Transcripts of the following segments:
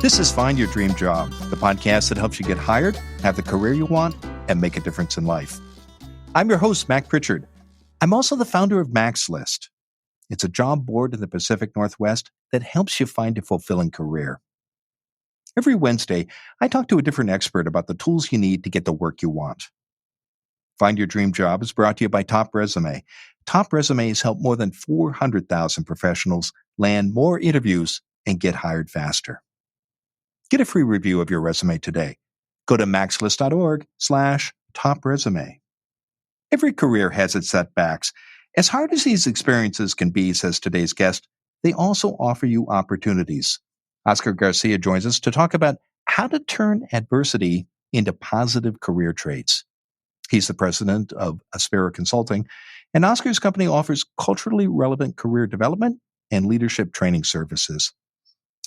This is Find Your Dream Job, the podcast that helps you get hired, have the career you want, and make a difference in life. I'm your host, Mac Pritchard. I'm also the founder of Mac's List. It's a job board in the Pacific Northwest that helps you find a fulfilling career. Every Wednesday, I talk to a different expert about the tools you need to get the work you want. Find Your Dream Job is brought to you by Top Resume. Top Resume has helped more than 400,000 professionals land more interviews and get hired faster. Get a free review of your resume today. Go to maxlist.org/topresume. Every career has its setbacks. As hard as these experiences can be, says today's guest, they also offer you opportunities. Oscar Garcia joins us to talk about how to turn adversity into positive career traits. He's the president of Aspera Consulting, and Oscar's company offers culturally relevant career development and leadership training services.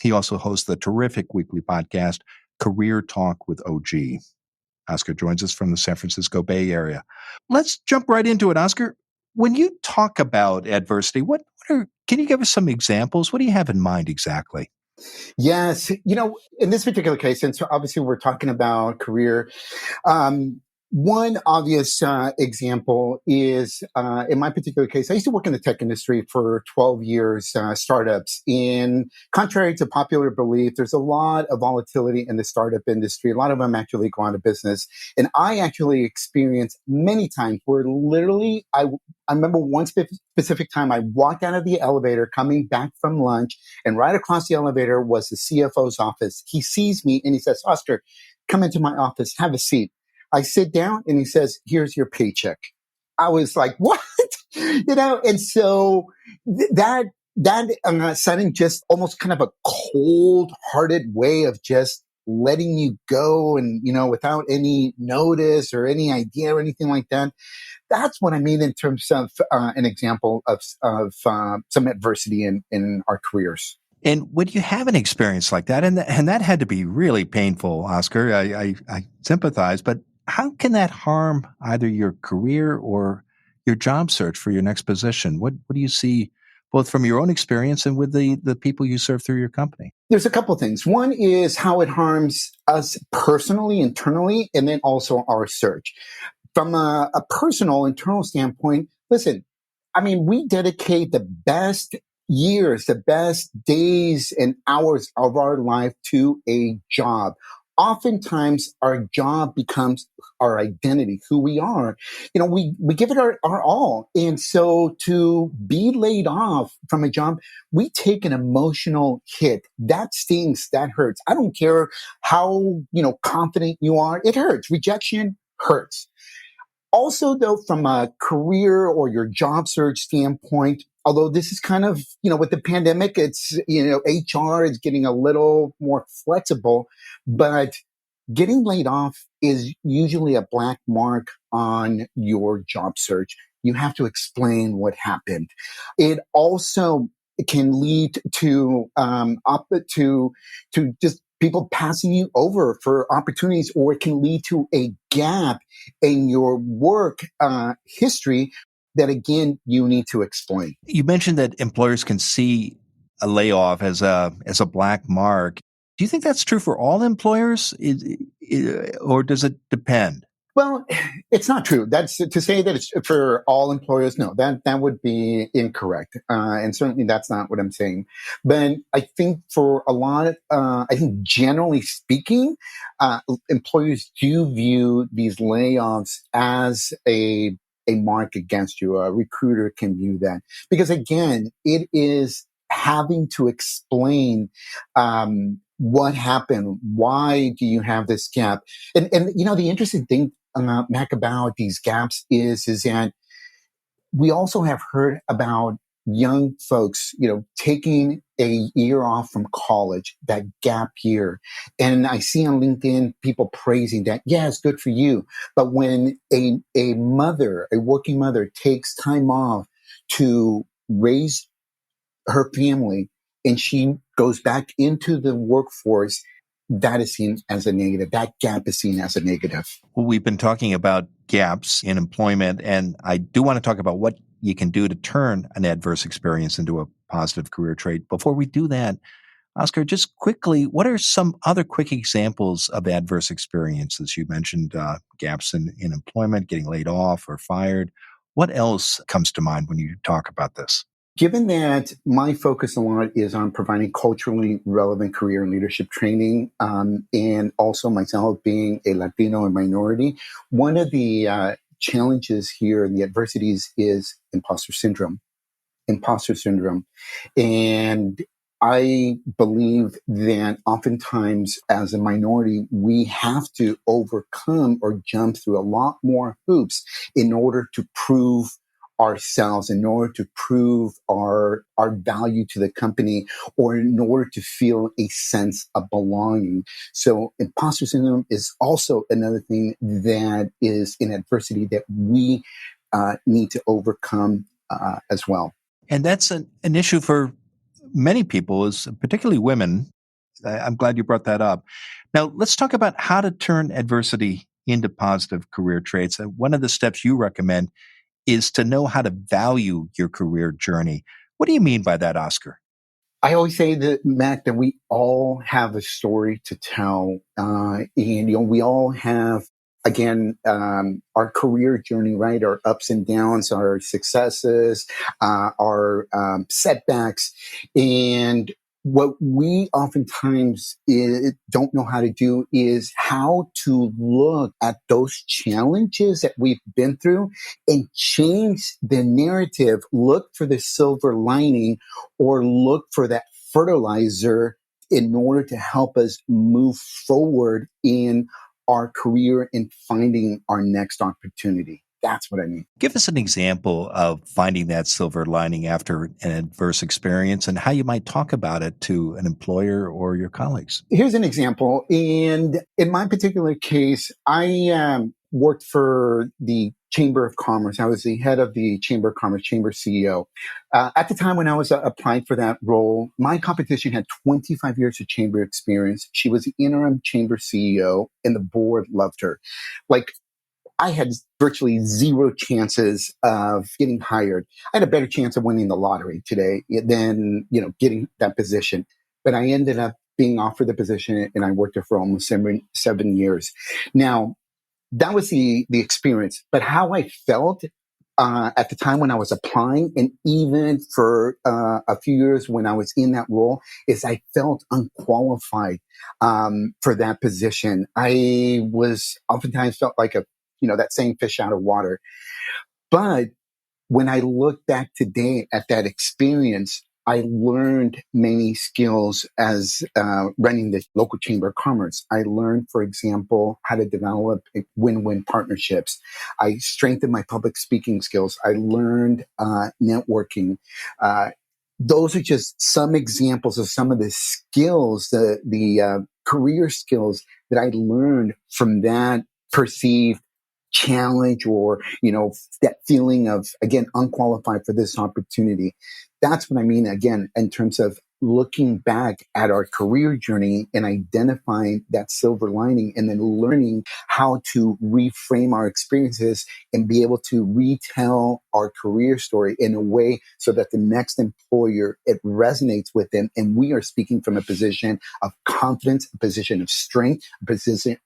He also hosts the terrific weekly podcast, Career Talk with OG. Oscar joins us from the San Francisco Bay Area. Let's jump right into it, Oscar. When you talk about adversity, can you give us some examples? What do you have in mind exactly? Yes. In this particular case, and so obviously we're talking about career, one obvious example is, in my particular case, I used to work in the tech industry for 12 years, startups. And contrary to popular belief, there's a lot of volatility in the startup industry. A lot of them actually go out of business. And I actually experienced many times where literally, I remember one specific time I walked out of the elevator coming back from lunch, and right across the elevator was the CFO's office. He sees me and he says, "Oscar, come into my office, have a seat." I sit down and he says, "Here's your paycheck." I was like, "What?" And so that sudden, just almost kind of a cold-hearted way of just letting you go and, without any notice or any idea or anything like that. That's what I mean in terms of an example of some adversity in our careers. And when you have an experience like that, and that had to be really painful, Oscar, I sympathize, but how can that harm either your career or your job search for your next position? What do you see both from your own experience and with the people you serve through your company? There's a couple of things. One is how it harms us personally, internally, and then also our search. From a personal, internal standpoint, listen, we dedicate the best years, the best days and hours of our life to a job. Oftentimes, our job becomes our identity, who we are. We give it our all. And so to be laid off from a job, we take an emotional hit. That stings, that hurts. I don't care how, confident you are. It hurts. Rejection hurts. Also, though, from a career or your job search standpoint, although this is kind of, with the pandemic, it's, HR is getting a little more flexible, but getting laid off is usually a black mark on your job search. You have to explain what happened. It also can lead to just people passing you over for opportunities, or it can lead to a gap in your work history that, again, you need to explain. You mentioned that employers can see a layoff as a black mark. Do you think that's true for all employers, or does it depend? Well, it's not true. That's to say that it's for all employers. No, that would be incorrect. And certainly that's not what I'm saying. But I think for a lot of, generally speaking, employers do view these layoffs as a mark against you. A recruiter can view that because, again, it is having to explain, what happened? Why do you have this gap? And the interesting thing, Mac, about these gaps is that we also have heard about young folks, taking a year off from college, that gap year. And I see on LinkedIn people praising that. Yeah, it's good for you. But when a working mother takes time off to raise her family and she goes back into the workforce, that is seen as a negative. That gap is seen as a negative. Well, we've been talking about gaps in employment, and I do want to talk about what you can do to turn an adverse experience into a positive career trait. Before we do that, Oscar, just quickly, what are some other quick examples of adverse experiences? You mentioned gaps in employment, getting laid off or fired. What else comes to mind when you talk about this? Given that my focus a lot is on providing culturally relevant career and leadership training, and also myself being a Latino and minority, one of the challenges here and the adversities is imposter syndrome. Imposter syndrome. And I believe that oftentimes as a minority, we have to overcome or jump through a lot more hoops in order to prove ourselves, in order to prove our value to the company, or in order to feel a sense of belonging. So imposter syndrome is also another thing that is in adversity that we need to overcome as well. And that's an issue for many people, is particularly women. I'm glad you brought that up. Now, let's talk about how to turn adversity into positive career traits. And one of the steps you recommend is to know how to value your career journey. What do you mean by that, Oscar? I always say that, Matt, that we all have a story to tell. And, we all have, again, our career journey, right? Our ups and downs, our successes, our setbacks. And what we oftentimes don't know how to do is how to look at those challenges that we've been through and change the narrative, look for the silver lining, or look for that fertilizer in order to help us move forward in our career and finding our next opportunity. That's what I mean. Give us an example of finding that silver lining after an adverse experience and how you might talk about it to an employer or your colleagues. Here's an example. And in my particular case, I worked for the Chamber of Commerce. I was the head of the Chamber of Commerce, Chamber CEO. At the time when I was applying for that role, my competition had 25 years of Chamber experience. She was the interim Chamber CEO, and the board loved her. Like, I had virtually zero chances of getting hired. I had a better chance of winning the lottery today than, getting that position. But I ended up being offered the position, and I worked there for almost 7 years. Now, that was the experience. But how I felt at the time when I was applying, and even for a few years when I was in that role, is I felt unqualified for that position. I was oftentimes felt like that saying, fish out of water. But when I look back today at that experience, I learned many skills as running the local Chamber of Commerce. I learned, for example, how to develop win-win partnerships. I strengthened my public speaking skills. I learned networking. Those are just some examples of some of the skills, the career skills that I learned from that perceived challenge, or that feeling of, again, unqualified for this opportunity. That's what I mean, again, in terms of looking back at our career journey and identifying that silver lining, and then learning how to reframe our experiences and be able to retell our career story in a way so that the next employer, it resonates with them, and we are speaking from a position of confidence, a position of strength,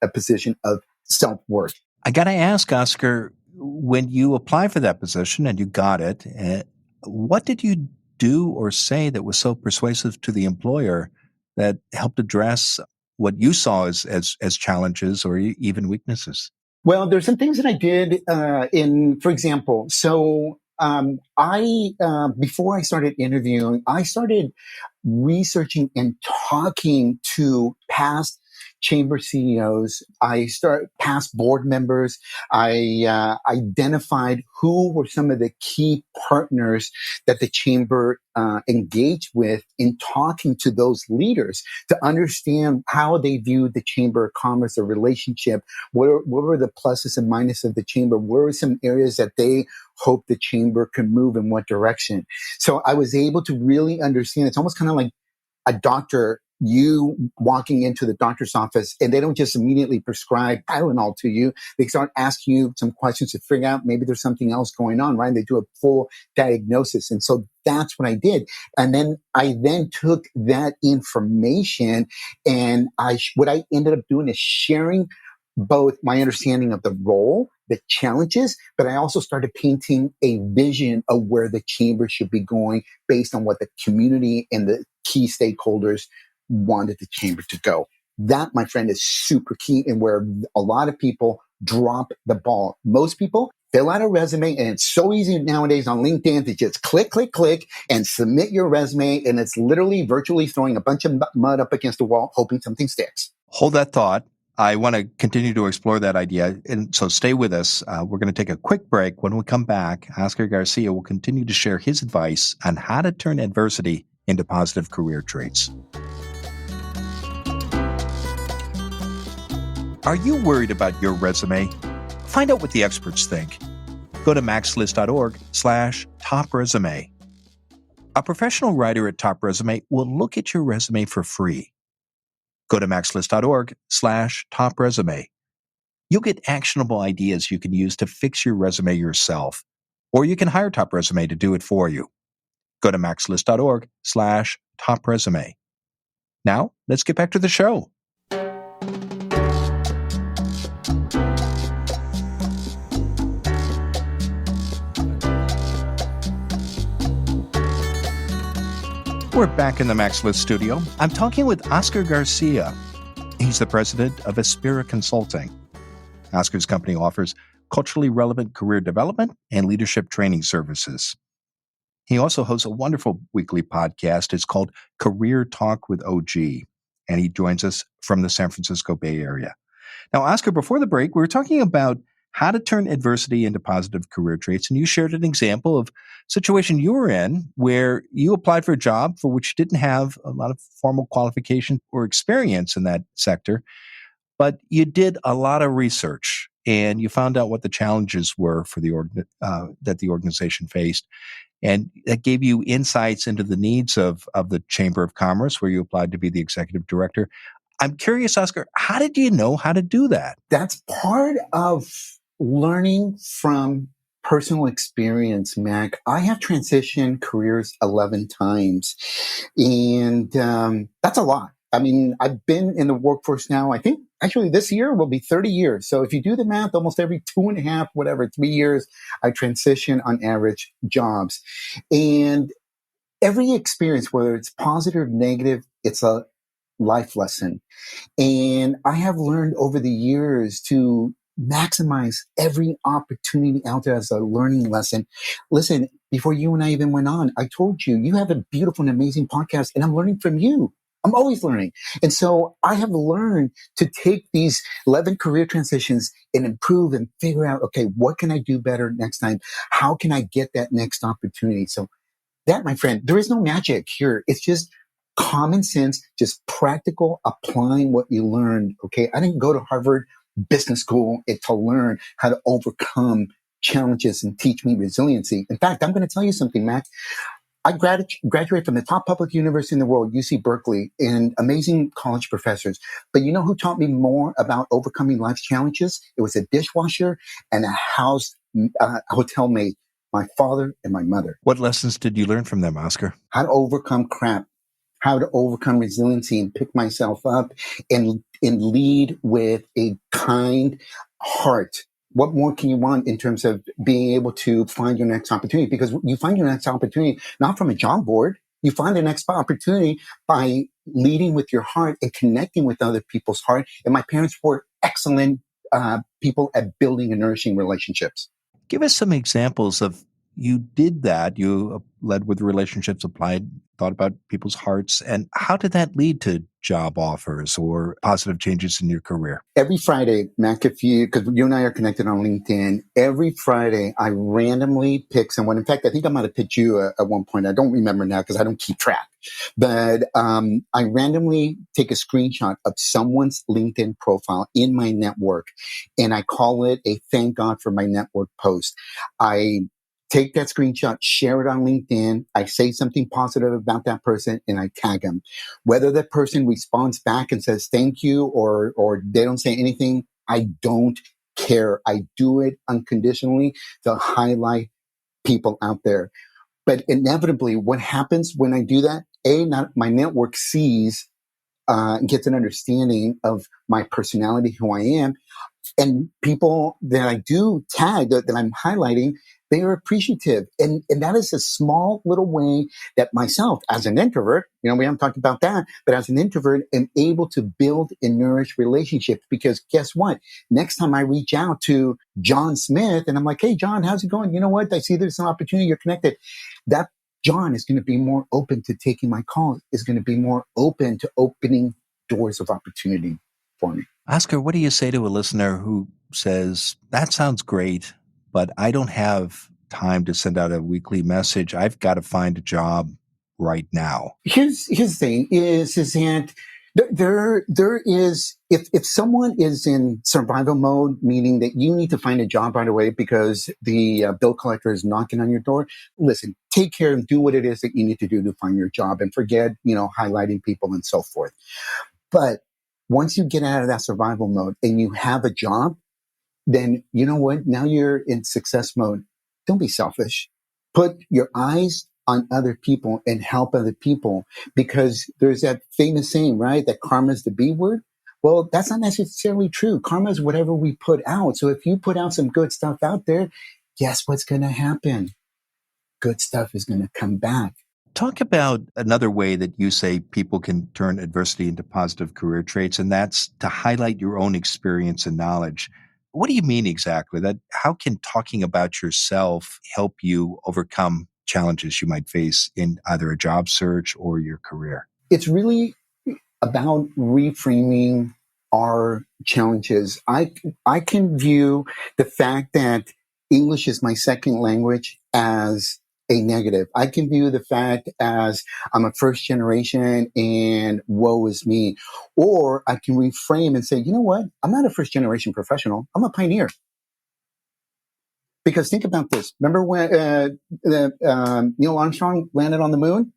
a position of self-worth. I got to ask, Oscar, when you applied for that position and you got it, what did you do or say that was so persuasive to the employer that helped address what you saw as challenges or even weaknesses? Well, there's some things that I did for example, so I before I started interviewing, I started researching and talking to past chamber CEOs. I started past board members. I identified who were some of the key partners that the chamber engaged with in talking to those leaders to understand how they viewed the Chamber of Commerce, the relationship. What were the pluses and minuses of the chamber? Where were some areas that they hoped the chamber could move in what direction? So I was able to really understand. It's almost kind of like a doctor you walking into the doctor's office and they don't just immediately prescribe Tylenol to you. They start asking you some questions to figure out maybe there's something else going on, right? They do a full diagnosis. And so that's what I did. And then I took that information and what I ended up doing is sharing both my understanding of the role, the challenges, but I also started painting a vision of where the chamber should be going based on what the community and the key stakeholders wanted the chamber to go. That, my friend, is super key and where a lot of people drop the ball. Most people fill out a resume, and it's so easy nowadays on LinkedIn to just click and submit your resume. And it's literally virtually throwing a bunch of mud up against the wall, hoping something sticks. Hold that thought. I want to continue to explore that idea. And so stay with us. We're going to take a quick break. When we come back, Oscar Garcia will continue to share his advice on how to turn adversity into positive career traits. Are you worried about your resume? Find out what the experts think. Go to maxlist.org/top resume. A professional writer at Top Resume will look at your resume for free. Go to maxlist.org/top resume. You'll get actionable ideas you can use to fix your resume yourself, or you can hire Top Resume to do it for you. Go to maxlist.org/top resume. Now, let's get back to the show. We're back in the Max List studio. I'm talking with Oscar Garcia. He's the president of Aspira Consulting. Oscar's company offers culturally relevant career development and leadership training services. He also hosts a wonderful weekly podcast. It's called Career Talk with OG, and he joins us from the San Francisco Bay Area. Now, Oscar, before the break, we were talking about how to turn adversity into positive career traits. And you shared an example of a situation you were in where you applied for a job for which you didn't have a lot of formal qualification or experience in that sector, but you did a lot of research and you found out what the challenges were for that the organization faced. And that gave you insights into the needs of the Chamber of Commerce, where you applied to be the executive director. I'm curious, Oscar, how did you know how to do that? That's part of learning from personal experience, Mac. I have transitioned careers 11 times, and that's a lot. I mean, I've been in the workforce now, I think actually this year will be 30 years. So if you do the math, almost every 2.5, 3 years, I transition on average jobs. And every experience, whether it's positive or negative, it's a life lesson. And I have learned over the years to maximize every opportunity out there as a learning lesson. Listen, before you and I even went on, I told you, you have a beautiful and amazing podcast, and I'm learning from you. I'm always learning. And so I have learned to take these 11 career transitions and improve and figure out, okay, what can I do better next time? How can I get that next opportunity? So that, my friend, there is no magic here. It's just common sense, just practical applying what you learned. Okay. I didn't go to Harvard Business School to learn how to overcome challenges and teach me resiliency. In fact, I'm going to tell you something, Mac. I graduated from the top public university in the world, UC Berkeley, and amazing college professors. But you know who taught me more about overcoming life's challenges? It was a dishwasher and a hotel maid, my father and my mother. What lessons did you learn from them, Oscar? How to overcome crap, how to overcome resiliency and pick myself up and lead with a kind heart. What more can you want in terms of being able to find your next opportunity? Because you find your next opportunity not from a job board. You find the next opportunity by leading with your heart and connecting with other people's heart. And my parents were excellent people at building and nourishing relationships. Give us some examples of you did that. You led with relationships, applied, thought about people's hearts. And how did that lead to job offers or positive changes in your career? Every Friday, Mac, because you and I are connected on LinkedIn, every Friday I randomly pick someone. In fact, I think I might have picked you at one point. I don't remember now because I don't keep track. But I randomly take a screenshot of someone's LinkedIn profile in my network, and I call it a thank God for my network post. I take that screenshot, share it on LinkedIn. I say something positive about that person and I tag them. Whether that person responds back and says thank you or they don't say anything, I don't care. I do it unconditionally to highlight people out there. But inevitably, what happens when I do that? My network sees, gets an understanding of my personality, who I am, and people that I do tag that I'm highlighting, they are appreciative. And that is a small little way that myself, as an introvert, we haven't talked about that, but as an introvert, am able to build and nourish relationships. Because guess what? Next time I reach out to John Smith and I'm like, hey, John, how's it going? You know what? I see there's an opportunity. You're connected. That John is going to be more open to taking my call, is going to be more open to opening doors of opportunity for me. Oscar, what do you say to a listener who says, that sounds great, but I don't have time to send out a weekly message. I've got to find a job right now. Here's the thing is that there is, if someone is in survival mode, meaning that you need to find a job right away because the bill collector is knocking on your door, listen, take care and do what it is that you need to do to find your job and forget, highlighting people and so forth. But once you get out of that survival mode and you have a job, then you know what? Now you're in success mode. Don't be selfish. Put your eyes on other people and help other people, because there's that famous saying, right? That karma is the B word. Well, that's not necessarily true. Karma is whatever we put out. So if you put out some good stuff out there, guess what's going to happen? Good stuff is going to come back. Talk about another way that you say people can turn adversity into positive career traits, and that's to highlight your own experience and knowledge. What do you mean exactly? That how can talking about yourself help you overcome challenges you might face in either a job search or your career? It's really about reframing our challenges. I can view the fact that English is my second language as a negative. I can view the fact as I'm a first generation and woe is me. Or I can reframe and say, you know what? I'm not a first generation professional. I'm a pioneer. Because think about this. Remember when Neil Armstrong landed on the moon?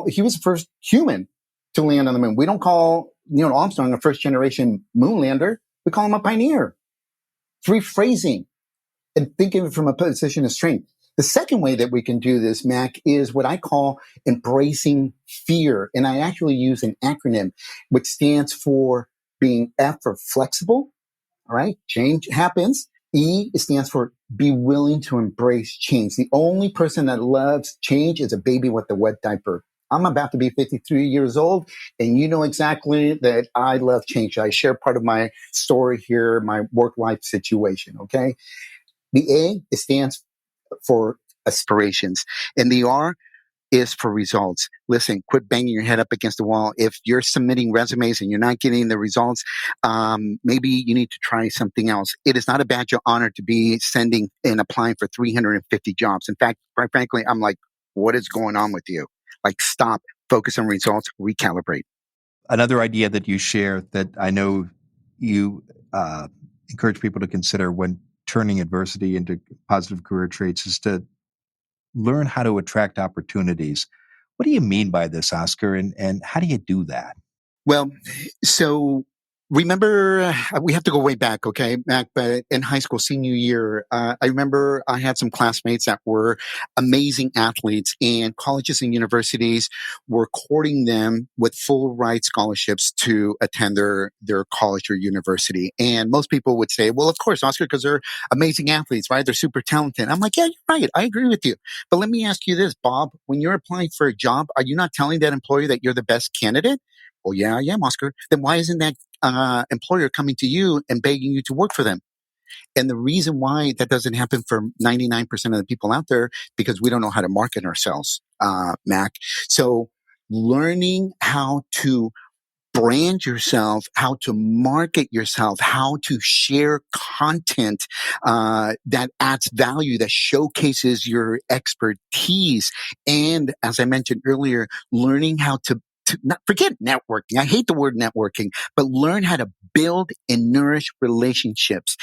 He was the first human to land on the moon. We don't call Neil Armstrong a first generation moon lander. We call him a pioneer. It's rephrasing and thinking from a position of strength. The second way that we can do this, Mac, is what I call embracing fear. And I actually use an acronym, which stands for being F for flexible. All right. Change happens. E stands for be willing to embrace change. The only person that loves change is a baby with a wet diaper. I'm about to be 53 years old, and you know exactly that I love change. I share part of my story here, my work-life situation, okay? The A, it stands for aspirations, and the R is for results. Listen, quit banging your head up against the wall. If you're submitting resumes and you're not getting the results, maybe you need to try something else. It is not a badge of honor to be sending and applying for 350 jobs. In fact, quite frankly, I'm like, what is going on with you? Like, stop, focus on results, recalibrate. Another idea that you share that I know you encourage people to consider when turning adversity into positive career traits is to learn how to attract opportunities. What do you mean by this, Oscar? And how do you do that? Well, so remember, we have to go way back, okay, Mac, but in high school, senior year, I remember I had some classmates that were amazing athletes, and colleges and universities were courting them with full ride scholarships to attend their college or university. And most people would say, well, of course, Oscar, because they're amazing athletes, right? They're super talented. I'm like, yeah, you're right. I agree with you. But let me ask you this, Bob, when you're applying for a job, are you not telling that employer that you're the best candidate? Well, yeah, I am, Oscar. Then why isn't that employer coming to you and begging you to work for them? And the reason why that doesn't happen for 99% of the people out there, because we don't know how to market ourselves, Mac. So learning how to brand yourself, how to market yourself, how to share content that adds value, that showcases your expertise. And as I mentioned earlier, learning how to not forget networking. I hate the word networking, but learn how to build and nourish relationships.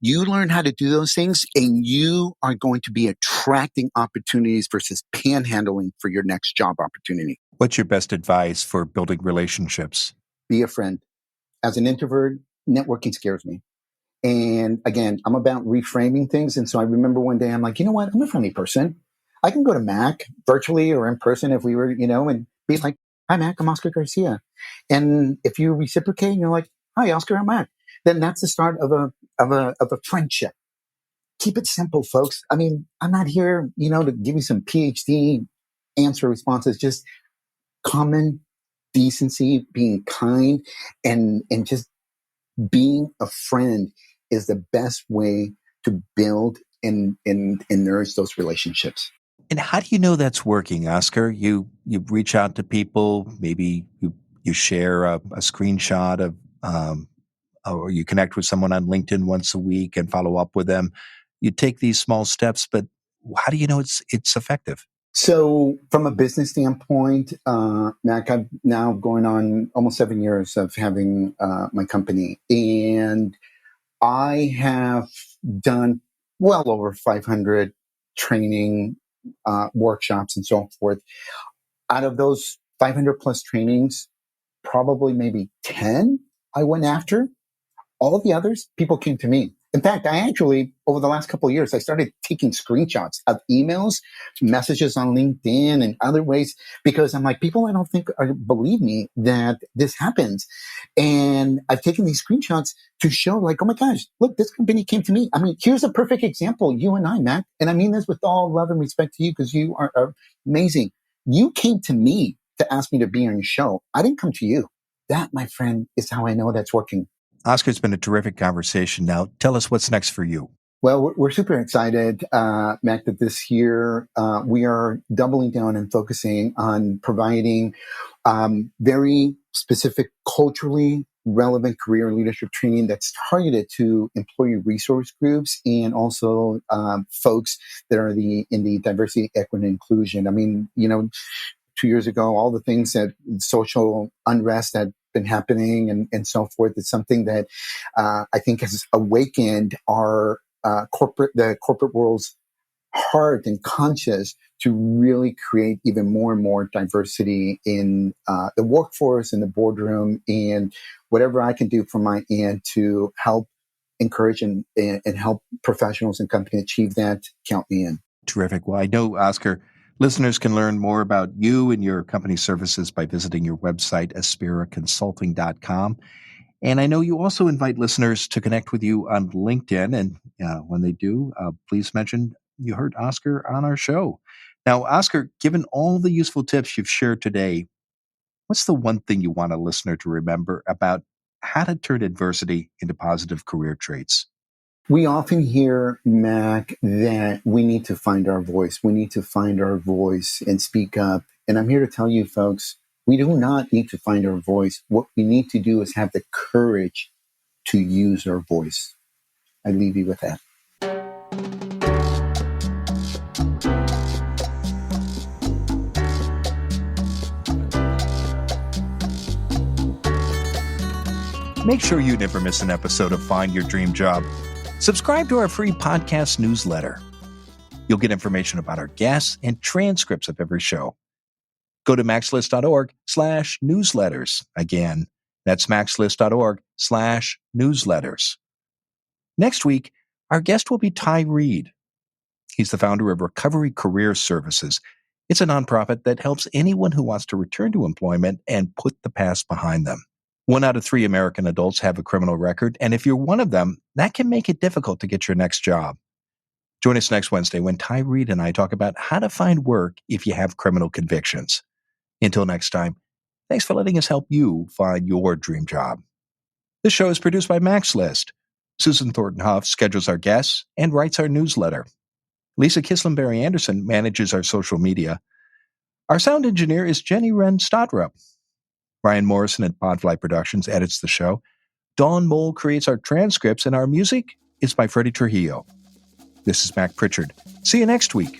You learn how to do those things and you are going to be a attracting opportunities versus panhandling for your next job opportunity. What's your best advice for building relationships? Be a friend. As an introvert, networking scares me. And again, I'm about reframing things. And so I remember one day I'm like, you know what? I'm a friendly person. I can go to Mac virtually or in person if we were, and be like, hi, Mac, I'm Oscar Garcia. And if you reciprocate and you're like, hi, Oscar, I'm Mac, then that's the start of a friendship. Keep it simple, folks. I mean, I'm not here, to give you some PhD answer responses, just common decency, being kind, and just being a friend is the best way to build and nourish those relationships. And how do you know that's working, Oscar? You reach out to people, maybe you share a screenshot of, or you connect with someone on LinkedIn once a week and follow up with them. You take these small steps, but how do you know it's effective? So, from a business standpoint, Mac, I'm now going on almost 7 years of having my company, and I have done well over 500 training workshops and so forth. Out of those 500 plus trainings, probably maybe 10 I went after. All of the others, people came to me. In fact, I actually, over the last couple of years, I started taking screenshots of emails, messages on LinkedIn and other ways, because I'm like, people I don't think believe me that this happens. And I've taken these screenshots to show like, oh my gosh, look, this company came to me. I mean, here's a perfect example, you and I, Matt. And I mean this with all love and respect to you because you are amazing. You came to me to ask me to be on your show. I didn't come to you. That, my friend, is how I know that's working. Oscar, it's been a terrific conversation. Now, tell us what's next for you. Well, we're super excited, Mac, that this year we are doubling down and focusing on providing very specific, culturally relevant career and leadership training that's targeted to employee resource groups and also folks that are in the diversity, equity, and inclusion. I mean, 2 years ago, all the things that social unrest had been happening and so forth is something that I think has awakened our the corporate world's heart and conscious to really create even more and more diversity in the workforce, in the boardroom, and whatever I can do from my end to help encourage and help professionals and companies achieve that, count me in. Terrific. Well, I know, Oscar, listeners can learn more about you and your company services by visiting your website, aspiraconsulting.com. And I know you also invite listeners to connect with you on LinkedIn. And when they do, please mention you heard Oscar on our show. Now, Oscar, given all the useful tips you've shared today, what's the one thing you want a listener to remember about how to turn adversity into positive career traits? We often hear, Mac, that we need to find our voice. We need to find our voice and speak up. And I'm here to tell you, folks, we do not need to find our voice. What we need to do is have the courage to use our voice. I leave you with that. Make sure you never miss an episode of Find Your Dream Job. Subscribe to our free podcast newsletter. You'll get information about our guests and transcripts of every show. Go to maxlist.org/newsletters. Again, that's maxlist.org/newsletters. Next week, our guest will be Ty Reed. He's the founder of Recovery Career Services. It's a nonprofit that helps anyone who wants to return to employment and put the past behind them. 1 out of 3 American adults have a criminal record, and if you're one of them, that can make it difficult to get your next job. Join us next Wednesday when Ty Reed and I talk about how to find work if you have criminal convictions. Until next time, thanks for letting us help you find your dream job. This show is produced by Max List. Susan Thornton Huff schedules our guests and writes our newsletter. Lisa Kislenberry Anderson manages our social media. Our sound engineer is Jenny Wren Stodrup. Brian Morrison at Podfly Productions edits the show. Dawn Mole creates our transcripts, and our music is by Freddie Trujillo. This is Mac Pritchard. See you next week.